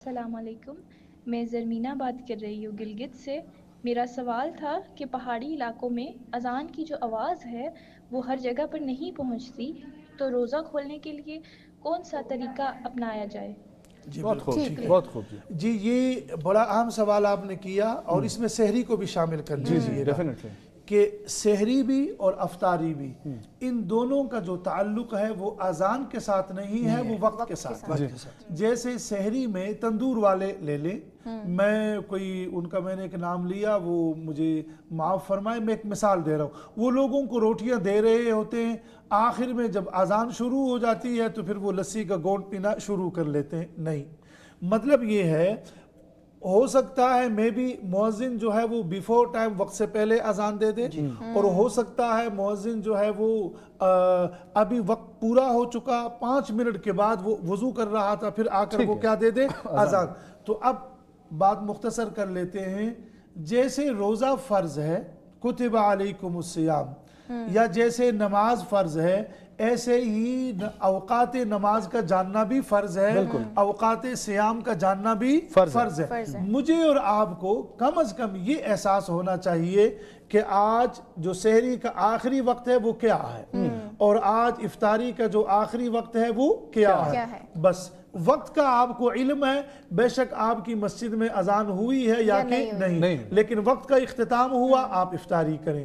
السلام علیکم، میں زرمینہ بات کر رہی ہوں گلگت سے۔ میرا سوال تھا کہ پہاڑی علاقوں میں اذان کی جو آواز ہے وہ ہر جگہ پر نہیں پہنچتی، تو روزہ کھولنے کے لیے کون سا طریقہ اپنایا جائے؟ جی بہت خوب، ٹھیک ہے بہت خوب جی، یہ بڑا اہم سوال آپ نے کیا اور اس میں سحری کو بھی شامل کر دیجیے گا ڈیفینیٹلی کہ سحری بھی اور افطاری بھی ان دونوں کا جو تعلق ہے وہ اذان کے ساتھ نہیں ہے، وہ وقت کے ساتھ ہے۔ جیسے سحری میں تندور والے لے لیں، میں نے ایک نام لیا، وہ مجھے معاف فرمائے، میں ایک مثال دے رہا ہوں، وہ لوگوں کو روٹیاں دے رہے ہوتے ہیں، آخر میں جب اذان شروع ہو جاتی ہے تو پھر وہ لسی کا گھونٹ پینا شروع کر لیتے ہیں۔ نہیں، مطلب یہ ہے، ہو سکتا ہے میں بھی مؤذن جو ہے وہ بیفور ٹائم وقت سے پہلے اذان دے دے، اور ہو سکتا ہے مؤذن جو ہے وہ ابھی وقت پورا ہو چکا، 5 منٹ کے بعد وہ وضو کر رہا تھا، پھر آ کر وہ کیا دے دے، اذان۔ تو اب بات مختصر کر لیتے ہیں، جیسے روزہ فرض ہے، کتب علیکم الصیام، یا جیسے نماز فرض ہے، ایسے ہی اوقات نماز کا جاننا بھی فرض ہے، اوقات سیام کا جاننا بھی فرض ہے۔ مجھے اور آپ کو کم از کم یہ احساس ہونا چاہیے کہ آج جو سحری کا آخری وقت ہے وہ کیا ہے، اور آج افطاری کا جو آخری وقت ہے وہ کیا ہے۔ بس وقت کا آپ کو علم ہے، بے شک آپ کی مسجد میں اذان ہوئی ہے یا کہ نہیں، لیکن وقت کا اختتام ہوا، آپ افطاری کریں۔